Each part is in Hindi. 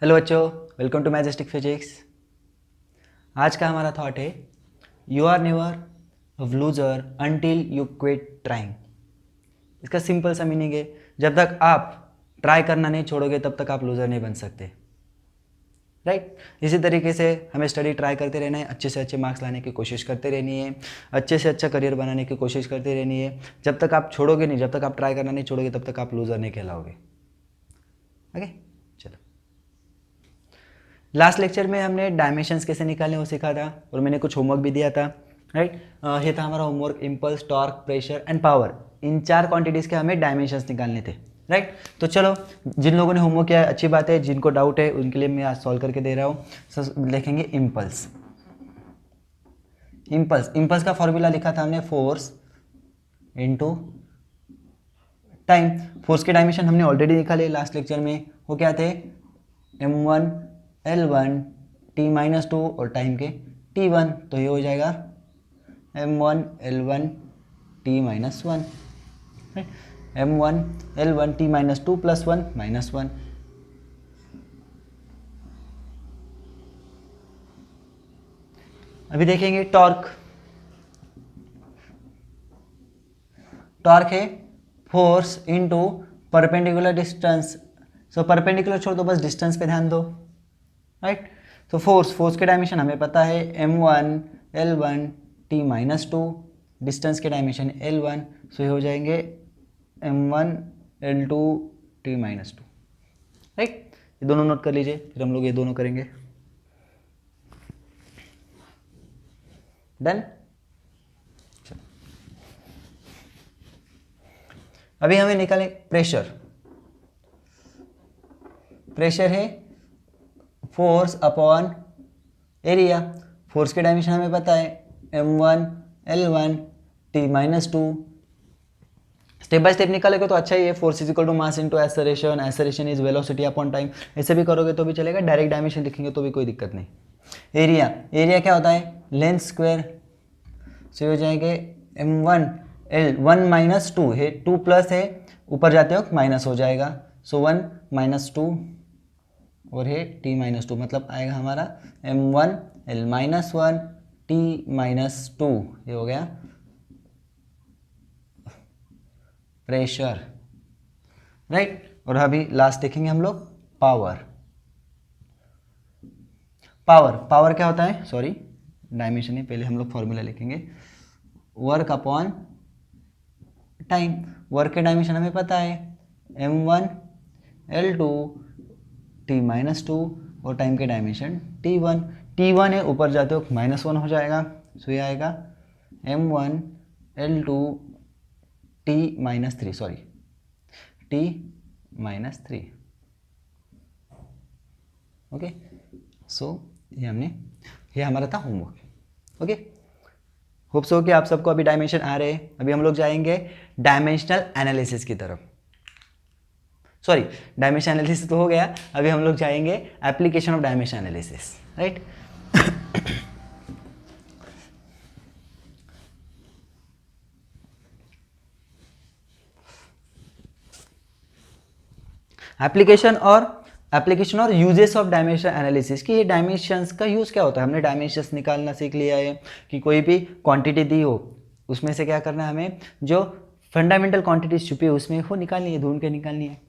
हेलो बच्चों, वेलकम टू मैजेस्टिक फिजिक्स। आज का हमारा थॉट है you are never loser until you quit trying. इसका सिंपल सा मीनिंग है, जब तक आप ट्राई करना नहीं छोड़ोगे तब तक आप लूज़र नहीं बन सकते। राइट। इसी तरीके से हमें स्टडी ट्राई करते रहना है, अच्छे से अच्छे मार्क्स लाने की कोशिश करते रहनी है, अच्छे से अच्छा करियर बनाने की कोशिश करते रहनी है। जब तक आप छोड़ोगे नहीं, जब तक आप ट्राई करना नहीं छोड़ोगे तब तक आप लूज़र नहीं कहलाओगे। ओके, चलो। लास्ट लेक्चर में हमने डायमेंशंस कैसे निकालने वो सीखा था और मैंने कुछ होमवर्क भी दिया था। राइट। ये था हमारा homework, impulse, torque, pressure and power. In 4 quantities के हमें डायमेंशंस निकालने थे। राइट। तो चलो, जिन लोगों ने होमवर्क किया अच्छी बात है, जिनको डाउट है उनके लिए मैं आज सॉल्व करके दे रहा हूँ। लिखेंगे इम्पल्स। इम्पल्स का फॉर्मूला लिखा था हमने, फोर्स इनटू टाइम। फोर्स के डायमेंशन हमने ऑलरेडी निकाले लास्ट लेक्चर में। वो क्या थे? m1 l1 t-2 और टाइम के t1। तो ये हो जाएगा m1 l1 t-1, m1 l1 t-2 plus 1 minus 1। अभी देखेंगे टॉर्क। टॉर्क है force into perpendicular distance. So perpendicular छोड़ दो, बस डिस्टेंस पे ध्यान दो। राइट। तो फोर्स के डायमेंशन हमें पता है m1 l1 t-2, डिस्टेंस के डायमेंशन l1। सो ये हो जाएंगे m1 l2 t-2। राइट। ये दोनों नोट कर लीजिए, फिर हम लोग ये दोनों करेंगे। डन। अभी हमें निकालें प्रेशर। प्रेशर है फोर्स अपॉन एरिया। फोर्स के डायमेंशन हमें पता है m1 l1 t-2। Step by step निकालेगा तो अच्छा ही है। Force is equal to mass into acceleration, acceleration is velocity upon time. ऐसे भी करोगे तो भी चलेगा, डायरेक्ट डायमेंशन लिखेंगे तो भी कोई दिक्कत नहीं। एरिया क्या होता है? Length square. सो हो जाएंगे m1 l1 माइनस 2 है, 2 प्लस है, ऊपर जाते वक्त माइनस हो जाएगा। सो 1 माइनस 2 और है t-2, मतलब आएगा हमारा m1 l-1 t-2। ये हो गया प्रेशर। राइट। और अभी लास्ट देखेंगे हम लोग पावर। पावर क्या होता है? सॉरी, डायमेंशन है, पहले हम लोग फॉर्मूला लिखेंगे। Work upon time. वर्क के डायमेंशन हमें पता है m1 l2 t-2 और टाइम के डायमेंशन t1 है, ऊपर जाते हो -1 हो जाएगा। सो ये आएगा m1 l2 t-3, sorry t-3। Okay. सो ये हमारा था होमवर्क। ओके, होप सो कि आप सबको अभी डायमेंशन आ रहे हैं। अभी हम लोग जाएंगे डायमेंशनल एनालिसिस की तरफ। सॉरी, डायमेंशन एनालिसिस तो हो गया, अभी हम लोग जाएंगे application of dimension analysis. Right. Application और यूजेस ऑफ डायमेंशन एनालिसिस की। ये डायमेंशंस का यूज़ क्या होता है? हमने डायमेंशंस निकालना सीख लिया है कि कोई भी क्वांटिटी दी हो उसमें से क्या करना है हमें, जो फंडामेंटल क्वांटिटीज छुपी है उसमें वो निकालनी है, ढूंढ के निकालनी है।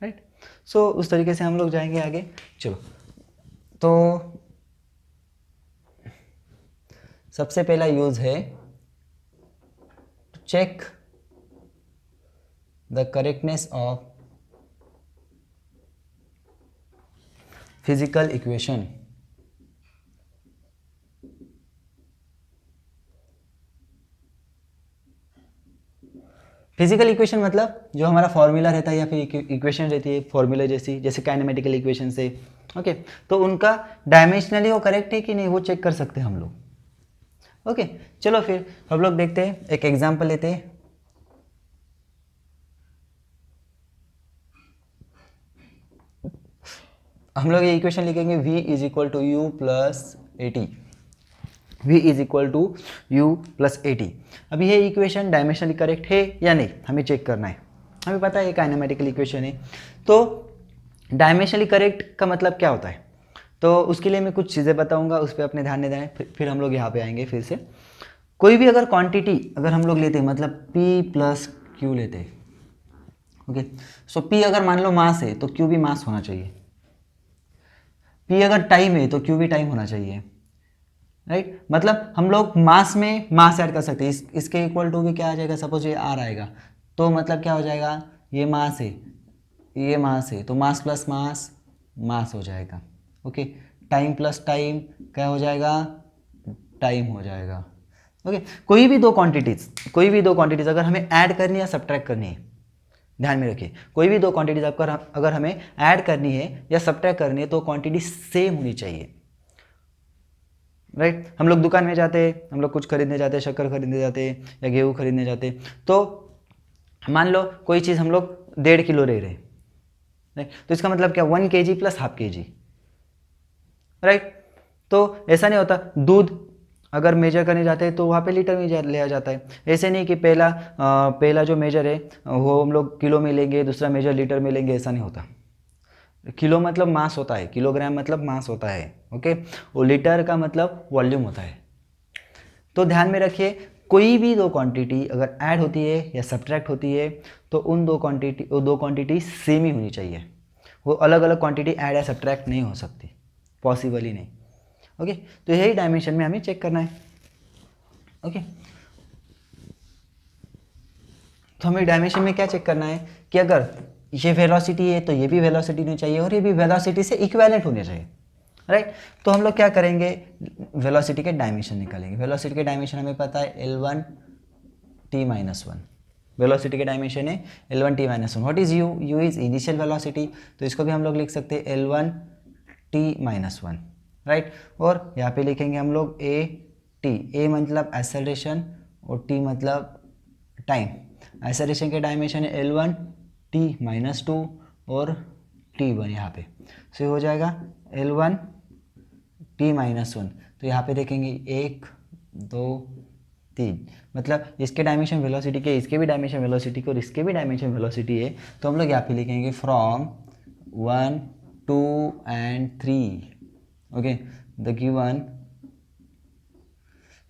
राइट। सो उस तरीके से हम लोग जाएंगे आगे। चलो, तो सबसे पहला यूज है check the correctness of physical equation. Physical equation मतलब जो हमारा फॉर्मूला रहता है या फिर इक्वेशन रहती है फॉर्मूला जैसी, जैसे काइनेमेटिकल इक्वेशन से। ओके, तो उनका डायमेंशनली वो करेक्ट है कि नहीं वो चेक कर सकते हैं हम लोग। ओके, चलो फिर हम लोग देखते हैं, एक एग्जांपल लेते हैं। हम लोग ये इक्वेशन लिखेंगे v is equal to u plus a t. v is equal to u plus a t. अभी ये इक्वेशन डायमेंशनली करेक्ट है या नहीं हमें चेक करना है। हमें पता है ये काइनेमेटिकल इक्वेशन है। तो डायमेंशनली करेक्ट का मतलब क्या होता है, तो उसके लिए मैं कुछ चीज़ें बताऊंगा, उस पर अपने ध्यान नहीं दें, फिर हम लोग यहाँ पे आएंगे फिर से। कोई भी अगर क्वांटिटी अगर हम लोग लेते हैं, मतलब P प्लस Q लेते हैं, ओके, सो P अगर मान लो मास है तो Q भी मास होना चाहिए, P अगर टाइम है तो Q भी टाइम होना चाहिए, राइट। मतलब हम लोग मास में मास ऐड कर सकते हैं, इसके इक्वल टू भी क्या आ जाएगा, सपोज ये R आएगा, तो मतलब क्या हो जाएगा, ये मास है, ये मास है, तो मास प्लस मास मास हो जाएगा, ओके। टाइम प्लस टाइम क्या हो जाएगा, टाइम हो जाएगा, ओके। कोई भी दो क्वांटिटीज अगर हमें ऐड करनी है या सब्ट्रैक्ट करनी है, ध्यान में रखिए, कोई भी दो क्वांटिटीज अगर हमें ऐड करनी है या सब्ट्रैक्ट करनी है तो क्वांटिटी सेम होनी चाहिए, राइट। हम लोग दुकान में जाते हैं, हम लोग कुछ खरीदने जाते हैं, शक्कर खरीदने जाते हैं या गेहूँ खरीदने जाते हैं, तो मान लो कोई चीज़ हम लोग 1.5 किलो ले रहे हैं, राइट, तो इसका मतलब क्या, 1 kg plus half kg, right. तो ऐसा नहीं होता, दूध अगर मेजर करने जाते हैं तो वहाँ पे लीटर में लिया जाता है, ऐसे नहीं कि पहला जो मेजर है वो हम लोग किलो में लेंगे, दूसरा मेजर लीटर में लेंगे, ऐसा नहीं होता। किलो मतलब मास होता है, किलोग्राम मतलब मास होता है, ओके, और लीटर का मतलब वॉल्यूम होता है। तो ध्यान में रखिए, कोई भी दो क्वांटिटी अगर ऐड होती है या सब्ट्रैक्ट होती है तो दो क्वांटिटी सेम ही होनी चाहिए, वो अलग अलग क्वांटिटी ऐड या सब्ट्रैक्ट नहीं हो सकती, पॉसिबल ही नहीं, ओके। तो यही डायमेंशन में हमें चेक करना है, ओके। तो हमें डायमेंशन में क्या चेक करना है कि अगर ये वेलोसिटी है तो ये भी वेलोसिटी होनी चाहिए और ये भी वेलोसिटी से इक्विवेलेंट होने चाहिए, राइट। तो हम लोग क्या करेंगे, वेलोसिटी के डायमेंशन निकालेंगे। वेलोसिटी के डायमेंशन हमें पता है L1 T-1, वेलोसिटी के डायमेंशन है L1 T-1। What is U, U is initial velocity, तो इसको भी हम लोग लिख सकते हैं L1 T-1, राइट। और यहाँ पे लिखेंगे हम लोग A मतलब एक्सेलरेशन और T मतलब टाइम। एक्सेलरेशन के डायमेंशन है L1 T-2 और T1 यहाँ पे, सो हो जाएगा L1 T-1। तो यहाँ पे देखेंगे 1 2 3, मतलब इसके डायमेंशन वेलोसिटी के, इसके भी डायमेंशन वेलोसिटी के और इसके भी डायमेंशन वेलोसिटी है, तो हम लोग यहाँ पे लिखेंगे from 1 2 and 3, okay, the given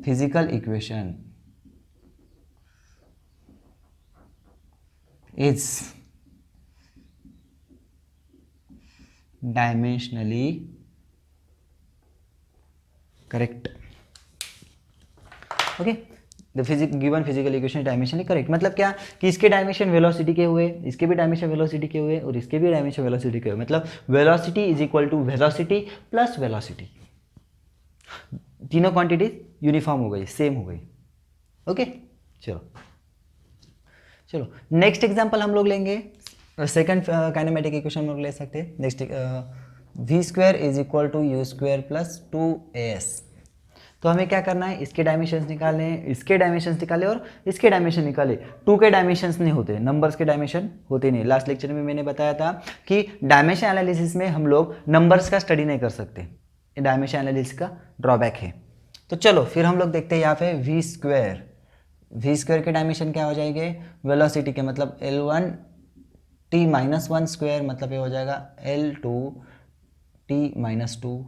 physical equation is dimensionally correct, okay. The given physical equation dimensionally correct, मतलब क्या कि इसके डायमेंशन वेलोसिटी के हुए, इसके भी डायमेंशन वेलोसिटी के हुए और इसके भी डायमेंशन वेलोसिटी के हुए, मतलब velocity is equal to velocity plus velocity, तीनों क्वांटिटी यूनिफॉर्म हो गई, सेम हो गई, ओके। चलो चलो नेक्स्ट एग्जांपल हम लोग लेंगे, सेकंड काइनेमेटिक इक्वेशन हम लोग ले सकते हैं। Next v² is equal to u² plus 2as। तो हमें क्या करना है, इसके डायमेंशंस निकालने हैं, इसके डायमेंशंस निकाले और इसके डायमेंशन निकाले। 2 के डायमेंशंस नहीं होते, नंबर्स के डायमेंशन होते नहीं। लास्ट लेक्चर में मैंने बताया था कि डायमेंशन एनालिसिस में हम लोग नंबर्स का स्टडी नहीं कर सकते, डायमेंशन एनालिसिस का ड्रॉबैक है। तो चलो फिर हम लोग देखते हैं यहाँ पे v² के डायमेंशन क्या हो जाएंगे, वेलोसिटी के, मतलब L1 T-1 मतलब ये हो जाएगा L2 T-2,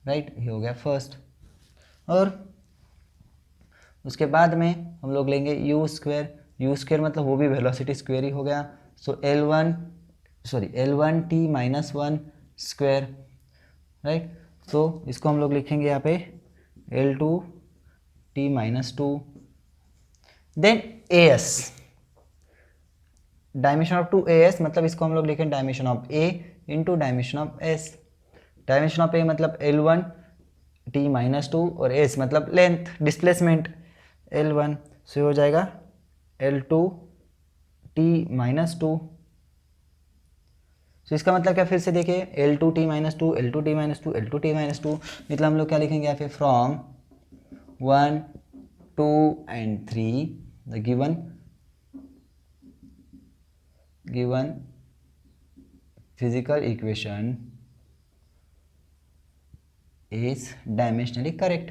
राइट, ये हो गया फर्स्ट। और उसके बाद में हम लोग लेंगे u² मतलब वो भी वेलोसिटी स्क्वायर ही हो गया, सो L1 T-1 राइट। तो इसको हम लोग लिखेंगे यहाँ पे L2 T-2, then as, dimension of 2as मतलब इसको हम लोग लिखेंगे dimension of a into dimension of s। Dimension of a मतलब L1 T-2 और s मतलब लेंथ, डिस्प्लेसमेंट L1, सो हो जाएगा L2 T-2। तो इसका मतलब क्या, फिर से देखिए L2 T-2 L2 T-2 L2 T-2, मतलब हम लोग क्या लिखेंगे यहाँ पे from 1 2 and 3 the given physical equation is dimensionally correct।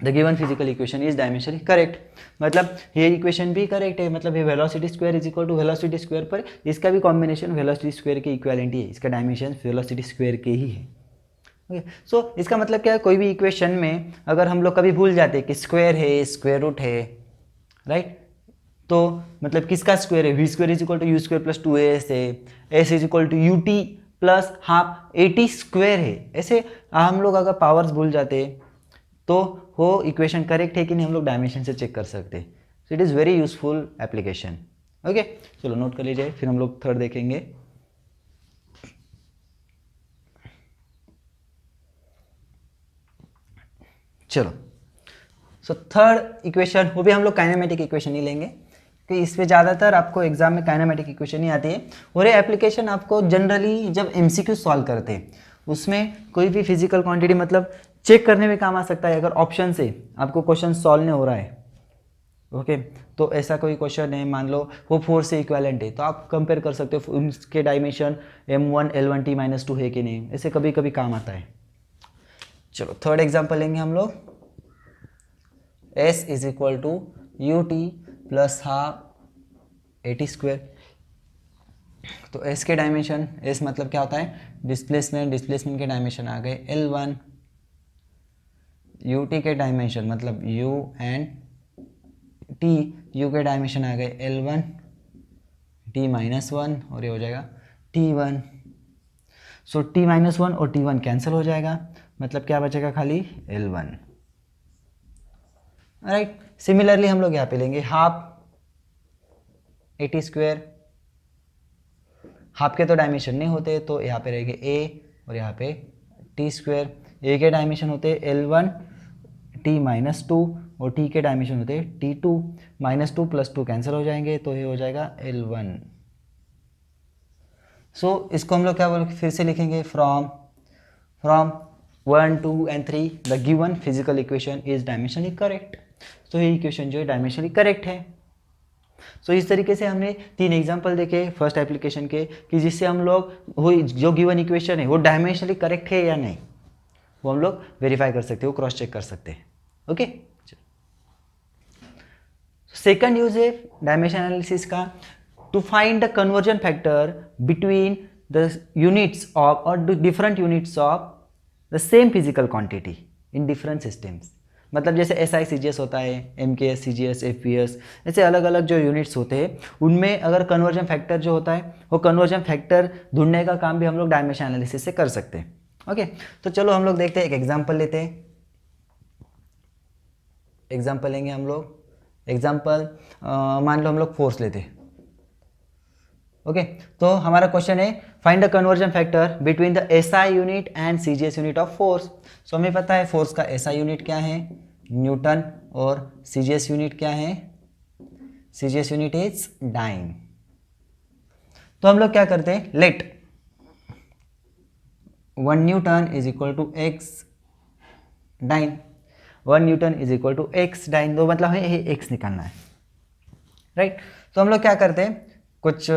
The given physical equation is dimensionally correct. मतलब ये इक्वेशन भी करेक्ट है, मतलब ये velocity square is equal to velocity square पर इसका भी कॉम्बिनेशन वेलोसिटी स्क्वायर के इक्वालेंट ही है, इसका डायमेंशन वेलोसिटी स्क्वायर के ही है। ओके सो इसका मतलब क्या है, कोई भी इक्वेशन में अगर हम लोग कभी भूल जाते हैं कि स्क्वायर है, स्क्वायर रूट है, राइट, तो मतलब किसका स्क्वायर है, v square is equal to u square plus 2as है, s is equal to u t plus half a t square है। ऐसे हम लोग अगर पावर्स भूल जाते तो वो इक्वेशन करेक्ट है कि नहीं हम लोग डायमेंशन से चेक कर सकते। So it is very useful application. Okay चलो नोट कर लीजिए, फिर हम लोग थर्ड देखेंगे। चलो सो थर्ड इक्वेशन, वो भी हम लोग काइनेमेटिक इक्वेशन ही लेंगे कि इसमें ज़्यादातर आपको एग्जाम में काइनेमेटिक इक्वेशन ही आती है, और ये एप्लीकेशन आपको जनरली जब एमसीक्यू सॉल्व करते हैं उसमें कोई भी फिजिकल क्वांटिटी मतलब चेक करने में काम आ सकता है। अगर ऑप्शन से आपको क्वेश्चन सॉल्व नहीं हो रहा है, ओके तो ऐसा कोई क्वेश्चन है, मान लो वो 4 से इक्विवेलेंट है, तो आप कंपेयर कर सकते हो उनके डायमेंशन m1 l1 t-2 है कि नहीं, ऐसे कभी कभी काम आता है। चलो थर्ड एग्जांपल लेंगे हम लोग, s is equal to u t plus half a t square. तो s के डायमेंशन, s मतलब क्या होता है डिस्प्लेसमेंट, डिस्प्लेसमेंट के डायमेंशन आ गए l1, यू टी के डायमेंशन मतलब u एंड t, u के डायमेंशन आ गए l1 t-1 और ये हो जाएगा t1। सो t-1 और t1 कैंसिल हो जाएगा, मतलब क्या बचेगा खाली l1। राइट, सिमिलरली हम लोग यहाँ पे लेंगे half a t square, half के तो डायमेंशन नहीं होते तो यहाँ पे रहेंगे a और यहाँ पे टी स्क्वेयर। a के डायमेंशन होते हैं l1 t-2 और t के डायमेंशन होते हैं t2, -2 + 2 कैंसिल हो जाएंगे तो ये हो जाएगा l1। सो इसको हम लोग क्या बोल फिर से लिखेंगे, from 1, 2 and 3 the given physical equation is dimensionally correct. तो ये इक्वेशन जो है डायमेंशनली करेक्ट है। सो इस तरीके से हमने 3 एग्जांपल देखे फर्स्ट एप्लीकेशन के कि जिससे हम लोग वो जो गिवन इक्वेशन है वो डायमेंशनली करेक्ट है या नहीं वो हम लोग वेरीफाई कर सकते हैं, वो क्रॉस चेक कर सकते हैं। ओके सेकंड यूज है डायमेंशन एनालिसिस का, to find the conversion factor between the units of और different units of the same physical quantity in different systems. मतलब जैसे SI CGS होता है, MKS CGS FPS, ऐसे अलग अलग जो यूनिट्स होते हैं उनमें अगर कन्वर्जन फैक्टर जो होता है वो कन्वर्जन फैक्टर ढूंढने का काम भी हम लोग डायमेंशन एनालिसिस से कर सकते हैं। ओके तो चलो हम लोग देखते हैं, एक एग्जांपल लेते हैं। एग्जांपल लेंगे हम लोग, एग्जांपल मान लो हम लोग फोर्स लेते हैं। ओके तो हमारा क्वेश्चन है find the conversion factor between the SI unit and CGS unit of force. So हमें पता है फोर्स का SI यूनिट क्या है न्यूटन और CGS यूनिट क्या है, CGS यूनिट इज डाइन। तो हम लोग क्या करते हैं, let 1 newton is equal to x dyne, 1 newton is equal to x dyne, तो मतलब हमें x निकालना है। राइट तो हम लोग क्या करते हैं, कुछ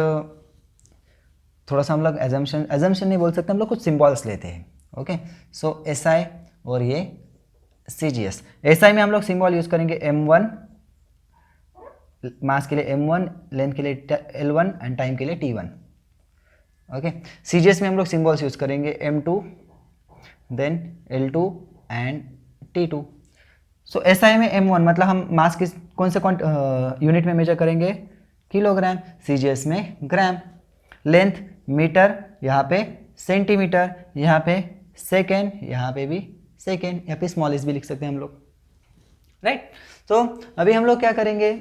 थोड़ा सा हम लोग एजम्पशन नहीं बोल सकते, हम लोग कुछ सिंबल्स लेते हैं। ओके सो SI और ये CGS। SI में हम लोग सिंबल यूज करेंगे m1, मास के लिए m1, लेंथ के लिए l1 एंड टाइम के लिए t1। ओके CGS में हम लोग सिंबल्स यूज करेंगे m2, then l2 and t2। So SI में m1 मतलब हम मास किस कौन से यूनिट में मेजर करेंगे, किलोग्राम, CGS में ग्राम, लेंथ मीटर, यहाँ पे सेंटीमीटर, यहाँ पे सेकेंड, यहाँ पे भी सेकेंड, यहाँ पे स्मॉल एस भी लिख सकते हैं हम लोग। राइट तो अभी हम लोग क्या करेंगे,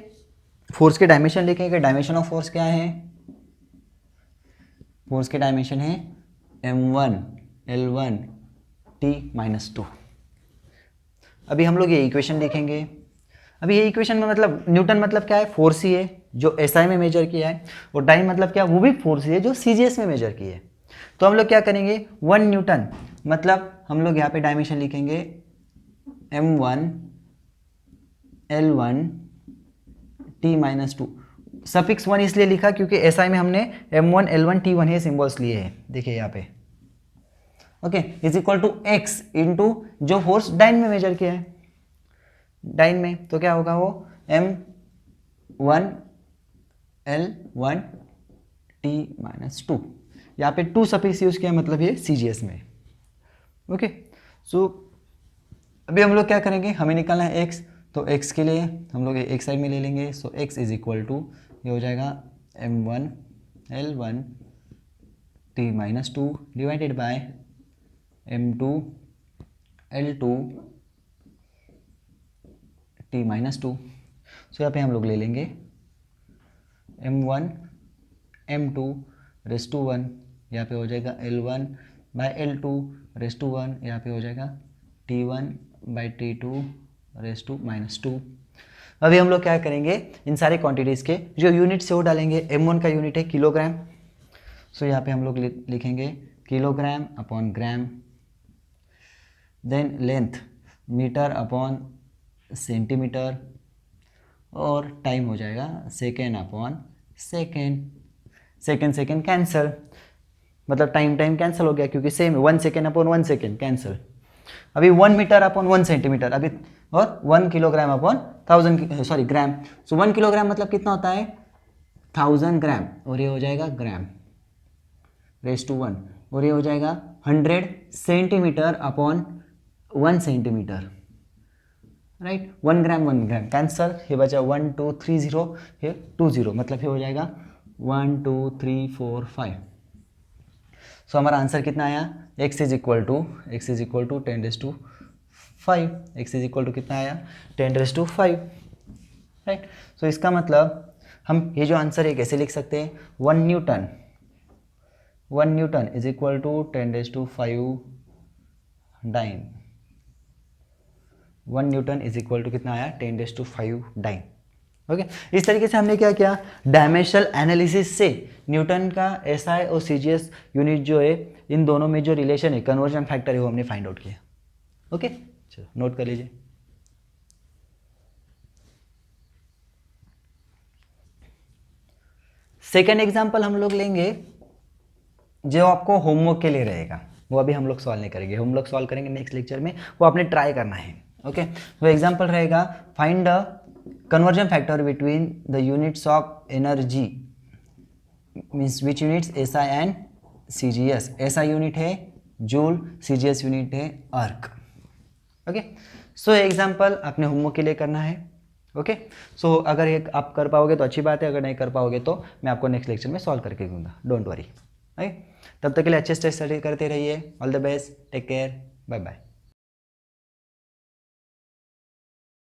फोर्स के डायमेंशन लिखेंगे। डायमेंशन ऑफ फोर्स क्या है, फोर्स के डायमेंशन है m1 l1 t-2। अभी हम लोग ये इक्वेशन लिखेंगे। अभी ये इक्वेशन में मतलब न्यूटन मतलब क्या है, फोर्स ही है जो SI में मेजर किया है, और डाइन मतलब क्या, वो भी फोर्स ही है जो CGS में मेजर किया है। तो हम लोग क्या करेंगे, 1 न्यूटन मतलब हम लोग यहाँ पे डायमेंशन लिखेंगे m1 l1 t-2। सफिक्स 1 इसलिए लिखा क्योंकि SI में हमने m1 l1 t1 ये सिंबल्स लिए हैं, देखिए यहाँ पे। Okay is equal to x into जो फोर्स डाइन में मेजर किया है। डाइन में, तो क्या होगा वो M1L1T-2। यहाँ पे 2 सफिक्स यूज़ किया, मतलब ये CGS में। ओके, सो अभी हम लोग क्या करेंगे, हमें निकालना है x, तो x के लिए हम लोग एक साइड में ले लेंगे। सो x इज इक्वल टू ये हो जाएगा M1L1T-2 डिवाइडेड बाय M2L2T-2। सो यहाँ पे हम लोग ले लेंगे M1 M2 यहाँ पे हो जाएगा L1/L2 यहाँ पे हो जाएगा T1/T2 अभी हम लोग क्या करेंगे, इन सारे क्वांटिटीज़ के जो यूनिट से वो डालेंगे। M1 का यूनिट है किलोग्राम, सो यहाँ पे हम लोग लिखेंगे kilogram upon gram. Then length metre upon centimetre, और टाइम हो जाएगा second upon second. Second cancel, मतलब टाइम कैंसिल हो गया, क्योंकि same 1 second upon 1 second cancel. अभी 1 मीटर अपॉन 1 सेंटीमीटर, अभी और 1 kilogram upon 1000 gram. So 1 kilogram मतलब कितना होता है 1000 ग्राम, और ये हो जाएगा ग्राम रेज़ टू 1, और ये हो जाएगा 100 सेंटीमीटर अपॉन 1 सेंटीमीटर, राइट। 1 ग्राम कैंसल, ये बचा 1 2 3 0, ये 2 0, मतलब ये हो जाएगा 1 2 3 4 5। सो हमारा आंसर कितना आया, x is equal to 10⁵, x is equal to कितना आया 10⁵, राइट। सो इसका मतलब हम ये जो आंसर है कैसे लिख सकते हैं, 1 newton is equal to 10⁵ dyne. 1 newton is equal to कितना आया 10⁵ डाइन। ओके, इस तरीके से हमने क्या किया, डायमेंशनल एनालिसिस से न्यूटन का SI और CGS यूनिट जो है, इन दोनों में जो रिलेशन है, कन्वर्जन फैक्टर है, वो हमने फाइंड आउट किया। ओके, चलो नोट कर लीजिए। सेकेंड एग्जाम्पल हम लोग लेंगे जो आपको होमवर्क के लिए रहेगा, वो अभी हम लोग सॉल्व नहीं करेंगे, हम लोग सॉल्व करेंगे नेक्स्ट लेक्चर में, वो आपने ट्राई करना है। ओके, तो एग्जाम्पल रहेगा find the conversion factor between the units of energy, means which units SI and CGS। SI unit है जूल, CGS यूनिट है अर्क। ओके, सो एग्जांपल अपने होमवर्क के लिए करना है। ओके, सो अगर ये आप कर पाओगे तो अच्छी बात है, अगर नहीं कर पाओगे तो मैं आपको नेक्स्ट लेक्चर में सॉल्व करके दूंगा, डोंट वरी। राइट, तब तक के लिए अच्छे से स्टडी करते रहिए। All the best, take care, bye bye.